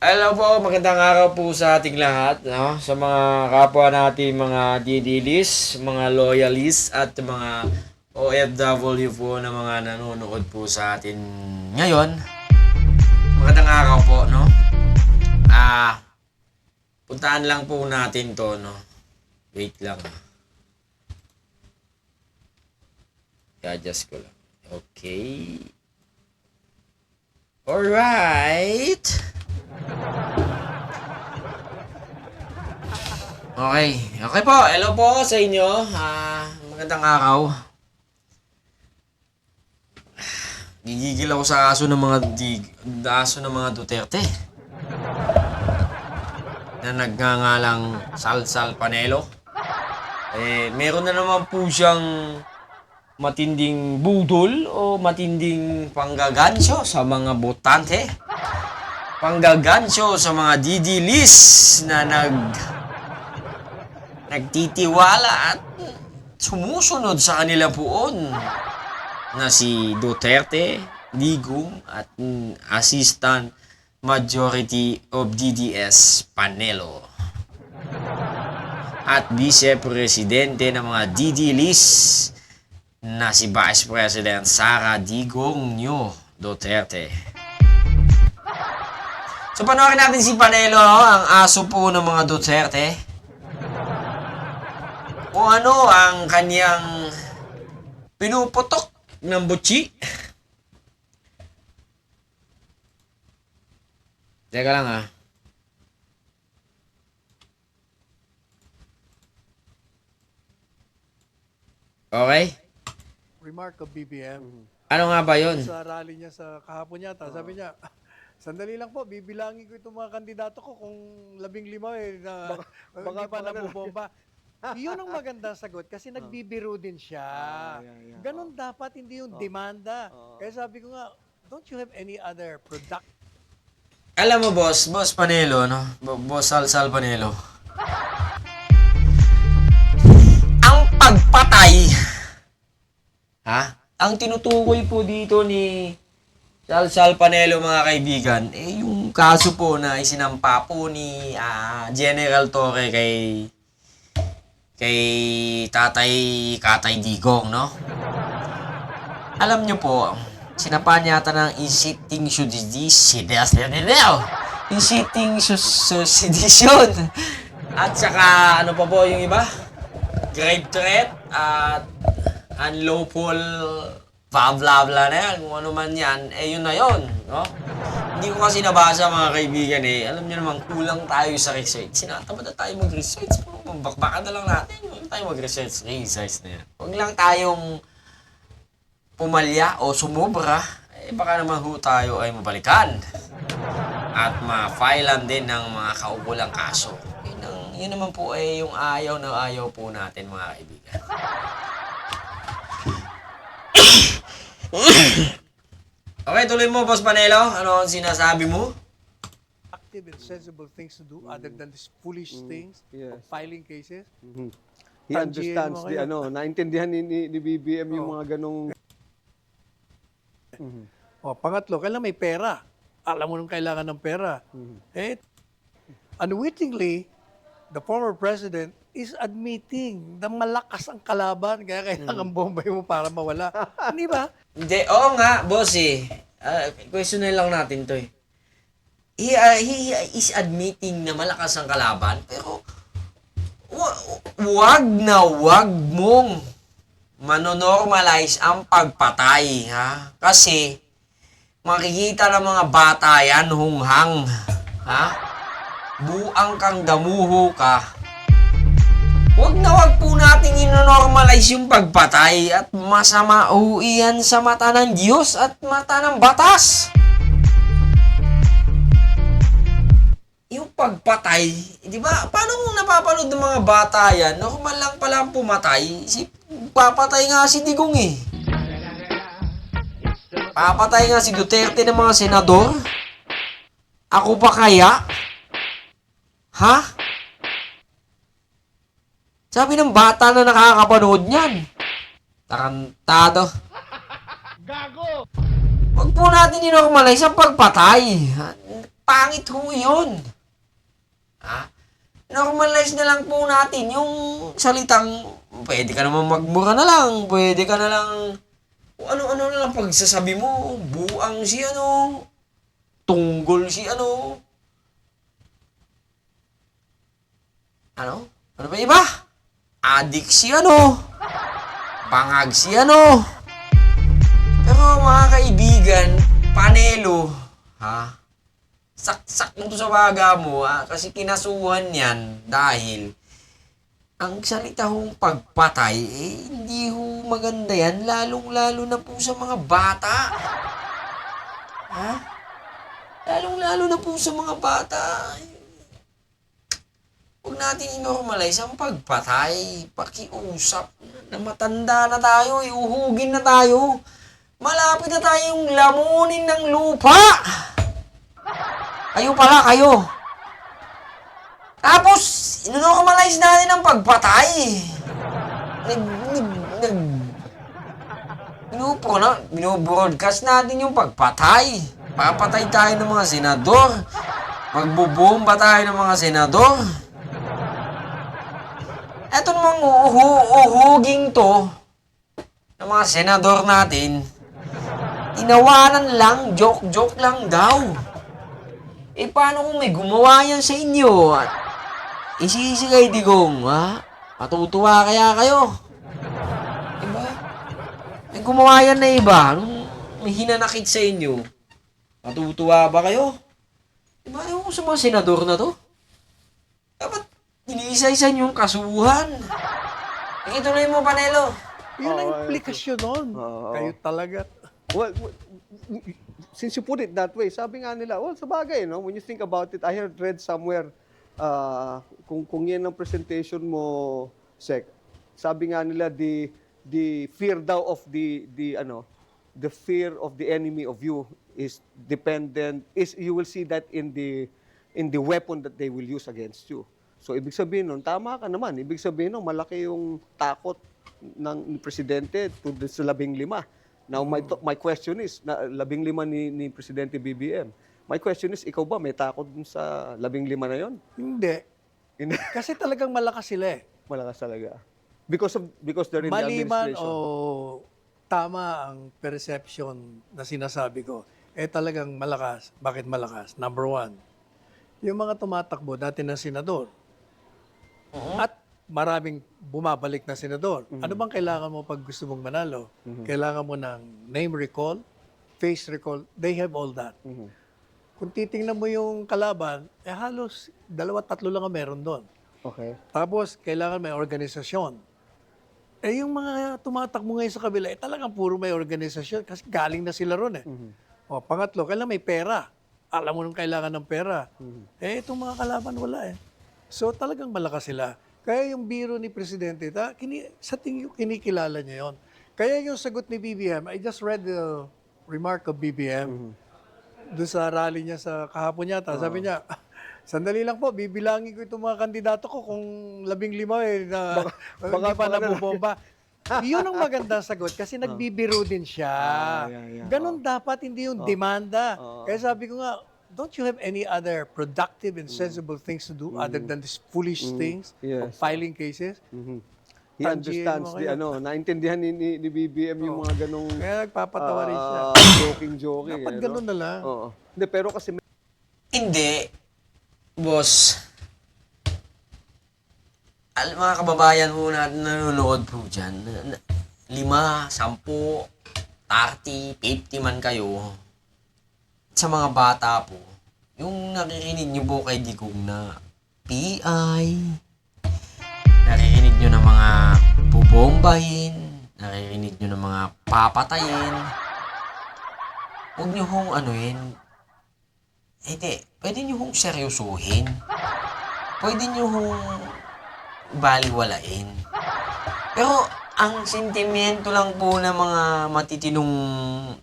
Hello po, magandang araw po sa ating lahat, no? Sa mga kapwa natin, mga DDLs, mga loyalists, at mga OFW po na mga nanonood po sa atin ngayon. Magandang araw po, no? Puntaan lang po natin to, no? Wait lang. I-adjust ko lang. Okay. Alright. Okay po. Hello po sa inyo. Magandang araw. Gigigil ako sa aso ng mga Duterte. Na nagngangalang Salsal Panelo. Meron na naman po siyang matinding budol o matinding panggagansyo sa mga botante. Panggagansyo sa mga DDLs na nagtitiwala at sumusunod sa kanila poon na si Duterte, Digong at Assistant Majority of DDS Panelo at Vice Presidente ng mga DDLs na si Vice President Sara Digong Nyo Duterte. So panoorin natin si Panelo, ang aso po ng mga Duterte. Kung ano ang kanyang pinuputok ng butchi. Teka lang Okay? Remark of BBM. Ano nga ba yun? Sa rally niya sa kahapon yata, sabi niya, sandali lang po, bibilangin ko itong mga kandidato ko kung 15 na hindi pa nabubomba. Yun ang magandang sagot kasi nagbibiro din siya. Ganon dapat, hindi yung demanda. Kaya sabi ko nga, don't you have any other product? Alam mo boss Panelo, no? Boss Salsal Panelo. Ang pagpatay, ang tinutukoy po dito ni Salsal Panelo, mga kaibigan, yung kaso po na isinampa po ni General Torre kay Katay Digong, no? Alam nyo po, sinapa niya ata ng inciting sedition. At saka, ano pa po yung iba? Grave threat at unlawful bla na yan. Kung ano man yan, yun na yun, no? Hindi ko kasi nabasa, mga kaibigan, Alam niyo naman, kulang tayo sa research. Sinatamad na tayo mag-research. Bakbakan na lang natin. Huwag tayo mag-research. Research na yan. Huwag lang tayong pumalya o sumobra. Baka naman tayo ay mabalikan. At ma-filean din ng mga kaukulang kaso. Yun naman po yung ayaw na ayaw po natin, mga kaibigan. Okay, tuloy mo, Boss Panelo. Ano ang sinasabi mo? Active and sensible things to do other than these foolish things of filing cases. He understands naintindihan ni BBM yung mga ganong... Pangatlo, kailan may pera. Alam mo nung kailangan ng pera. Unwittingly, the former president is admitting na malakas ang kalaban kaya kailangan bombay mo para mawala. Hindi ba? Hindi, oo nga, boss question na lang natin to He is admitting na malakas ang kalaban, pero wag mong manonormalize ang pagpatay, Kasi makikita ng mga bata yan, hunghang, buang kang damuho ka. Wag po nating inonormalize yung pagpatay at masama iyan sa mata ng Diyos at mata ng batas. Yung pagpatay, di ba? Paano kung napapanood ng mga bata yan, normal lang pala ang pumatay, papatay nga si Digong Papatay nga si Duterte ng mga senador? Ako pa kaya? Sabi ng bata na nakakapanood niyan. Tarantado. Gago! Huwag po natin i-normalize ang pagpatay. pangit ho yun. Ha? Normalize na lang po natin yung salitang, pwede ka naman magmura na lang, pwede ka na lang, ano-ano na lang pagsasabi mo, buang si ano, tunggol si ano. Ano ba iba? Adik si ano, bangag si ano. Pero mga kaibigan, panelo, ha? Saksak mo to sa baga mo, ha? Kasi kinasuhan yan dahil ang salita hong pagpatay, hindi ho maganda yan, lalong-lalo na po sa mga bata. Ha? Lalong-lalo na po sa mga bata. Huwag natin i-normalize ang pagpatay, pakiusap, na matanda na tayo, iuhugin na tayo. Malapit na tayong lamunin ng lupa. Kayo pala, kayo. Tapos, ino-normalize natin ang pagpatay. Binobroadcast natin yung pagpatay. Papatay tayo ng mga senador. Magbubomba tayo ng mga senador. Eto namang uhuging to ng mga senador natin. Tinawanan lang, joke-joke lang daw. Paano kung may gumawa yan sa inyo? At isisigay digong, ha? Matutuwa kaya kayo? Diba? May gumawa yan na iba. Nung may hinanakit sa inyo, matutuwa ba kayo? Diba? Ewan ko sa mga senador na to. Dapat iniisa-isa yung kasuhan. Ituloy mo, Panelo. Yun ang implikasyon nun. Kayo talaga. Well, since you put it that way, sabi nga nila, well, sa bagay, no? When you think about it, I had read somewhere, kung yan ang presentation mo, Sec, sabi nga nila, the fear daw of the fear of the enemy of you is dependent, you will see that in the weapon that they will use against you. So, ibig sabihin nun, tama ka naman. Ibig sabihin nun, malaki yung takot ng presidente sa 15. Now, my question is, 15 ni Presidente BBM, my question is, ikaw ba may takot dun sa 15 na yon? Hindi. Kasi talagang malakas sila eh. Malakas talaga. Because they're in the Maliman administration. o tama ang perception na sinasabi ko, talagang malakas. Bakit malakas? Number one, yung mga tumatakbo dati ng senador, at maraming bumabalik na senador. Ano bang kailangan mo pag gusto mong manalo? Kailangan mo ng name recall, face recall, they have all that. Kung titingnan mo yung kalaban, halos 2-3 lang ang meron doon. Okay. Tapos, kailangan may organisasyon. Yung mga tumatakbo ngayon sa kabila, talagang puro may organisasyon kasi galing na sila ron eh. Pangatlo, kailangan may pera. Alam mo nung kailangan ng pera. Itong mga kalaban, wala eh. So, talagang malakas sila. Kaya yung biro ni Presidente, sa tingin ko, kinikilala niya yon. Kaya yung sagot ni BBM, I just read the remark of BBM doon sa rally niya sa kahapon yata. Sabi niya, sandali lang po, bibilangin ko itong mga kandidato ko kung 15 na hindi pa nabubomba. Yun ang magandang sagot kasi nagbibiro din siya. Ganon dapat, hindi yung demanda. Kaya sabi ko nga, don't you have any other productive and sensible things to do other than these foolish things of filing cases? He understands naintindihan ni BBM yung mga ganong Kaya nagpapatawa rin siya. joking. Dapat ganun na lang. Oo. Hindi, pero kasi Hindi, boss. Mga kababayan po natin nanonood po dyan. 5, 10, 30, 50 man kayo. Sa mga bata po, yung naririnig nyo po kay Digong na PI, naririnig nyo ng mga bubombahin, naririnig nyo ng mga papatayin, huwag nyo hong pwede nyo hong seryosuhin. Pwede nyo hong baliwalain. Pero, ang sentimiento lang po ng mga matitinong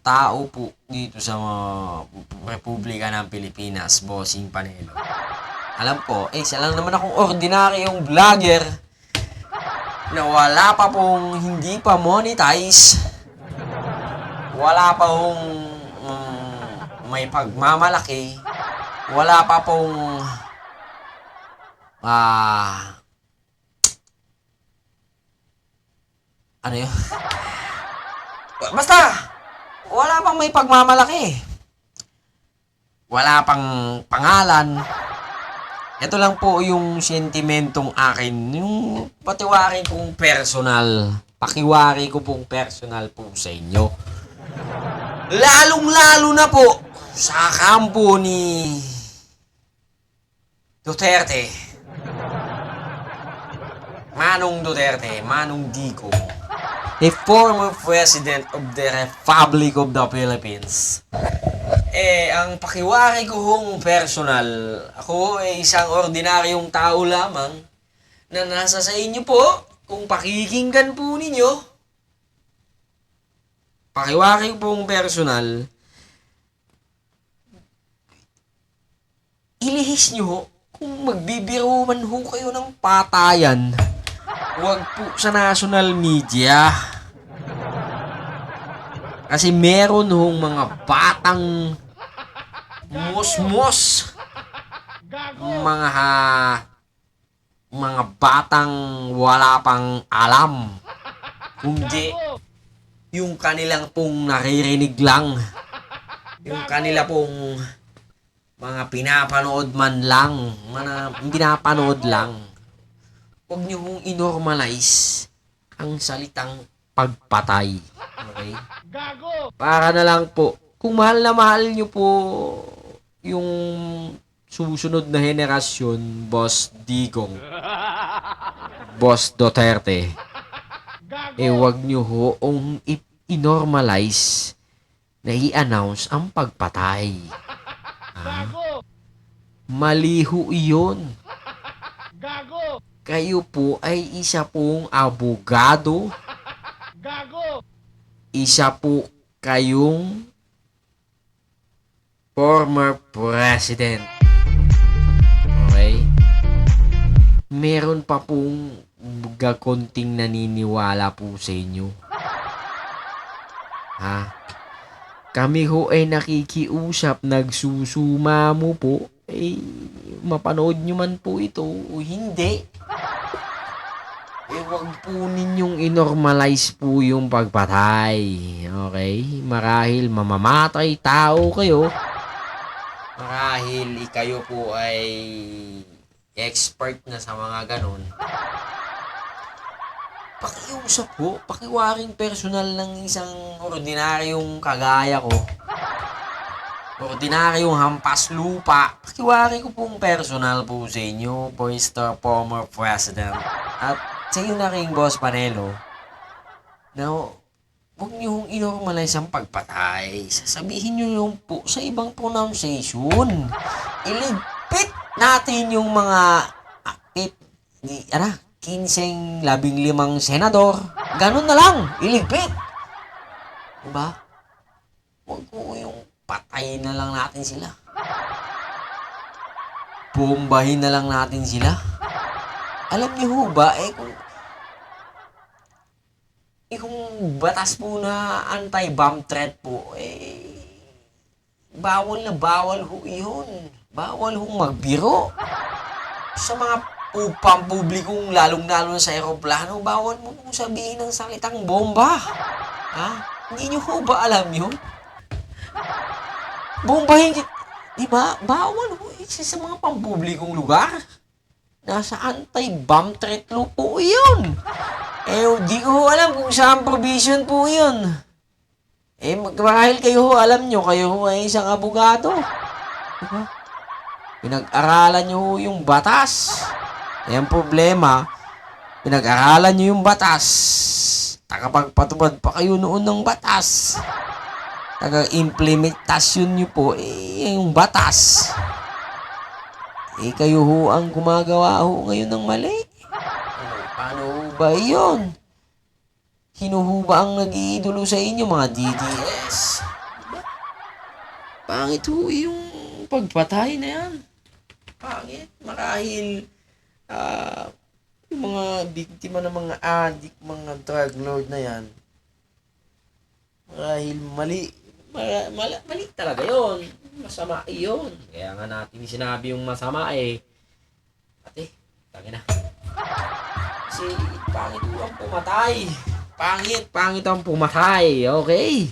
tao po dito sa Republika ng Pilipinas, Bossing Panelo. Alam ko, isa lang naman akong ordinaryong vlogger na wala pa pong hindi pa monetize. Wala pa pong may pagmamalaki. wala pa pong ano yun? Basta, wala pang may pagmamalaki. Wala pang pangalan. Ito lang po yung sentimentong akin. Yung patiwari kong personal. Pakiwari ko pong personal po sa inyo. Lalong-lalo na po sa kampo ni Duterte. Manong Duterte, Manong Dico. A former President of the Republic of the Philippines. Ang pakiwari ko hong personal, ako ay isang ordinaryong tao lamang na nasa sa inyo po kung pakikinggan po ninyo. Pakiwari ko pong personal, ilihis nyo kung magbibiro man ho kayo ng patayan, huwag po sa national media. Kasi meron hong mga batang mos-mos, mga batang wala pang alam, kundi yung kanilang pong naririnig lang, yung kanila pong mga pinapanood man lang, pinapanood lang. Huwag nyo hong inormalize ang salitang pagpatay. Okay? Para na lang po, kung mahal na mahal nyo po yung susunod na henerasyon, Boss Digong, Boss Duterte, huwag nyo hoong i-normalize na i-announce ang pagpatay. Maliho iyon. Kayo po ay isa pong abogado. Isa po kayong former president. Okay? Meron pa pong konting naniniwala po sa inyo. Ha? Kami ho ay nakikiusap, nagsusumamo po. Mapanood nyo man po ito o hindi. Huwag po ninyong inormalize po yung pagpatay. Okay? Marahil mamamatay tao kayo. Marahil kayo po ay expert na sa mga ganon. Pakiusap po, pakiwaring personal ng isang ordinaryong kagaya ko. Ordinaryong hampas lupa. Pakiwari ko pong personal po sa inyo, Mr. Former President. At sa iyo na ring Boss Panelo, na huwag niyo hong inormalize ang pagpatay. Sasabihin niyo yung po sa ibang pronunciation. Iligpit natin yung mga 15, 15 senador. Ganun na lang. Iligpit. Diba? Huwag po yung patay na lang natin sila. Bombahin na lang natin sila. Alam niyo ho ba, kung batas po na anti-bomb threat po, bawal na bawal ho yun. Bawal hong magbiro. Sa mga pampublikong lalong-lalo sa aeroplano, bawal mo pong sabihin ng salitang bomba. Ha? Hindi niyo ho ba alam yun? Bombahin, di ba? Bawal ho sa mga pampublikong lugar. Nasa anti-bomb threat law po yun. Di ko alam kung saan provision po yun. Marahil kayo alam nyo, kayo ay isang abogado. Diba? Pinag-aralan nyo yung batas. Ang problema, pinag-aralan nyo yung batas. Takapagpatupad pa kayo noon ng batas. Taga-implementasyon nyo po, yung batas. Kayo ho ang gumagawa ho ngayon ng mali. Paano ho ba yun? Sino ho ba ang nag-iidolo sa inyo, mga DDS? Pangit ho yung pagpatay na yan. Pangit. Marahil, yung mga biktima ng mga addict, mga drug lord na yan, marahil mali talaga yon. Masama iyon. Kaya nga natin sinabi yung masama eh. Ate, tangin na. Kasi pangit ang pumatay. Pangit ang pumatay. Okay?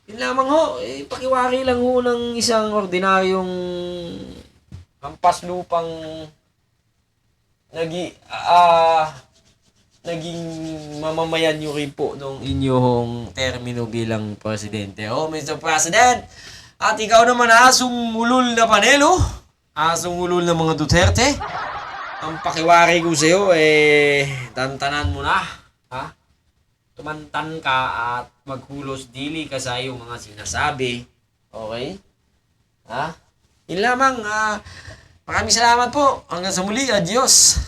Yun lamang ho. Pakiwari lang ho ng isang ordinaryong hampas lupang naging mamamayan nyo rin po nung inyong termino bilang presidente. Oh, Mr. President! At ikaw naman, asong ulol na panelo, asong ulol na mga Duterte, ang pakiwari ko sa'yo, tantanan mo na, ha? Tumantan ka at maghulos dili ka sa iyong mga sinasabi. Okay? Ha? Yun lamang, maraming salamat po. Hanggang sa muli, adios!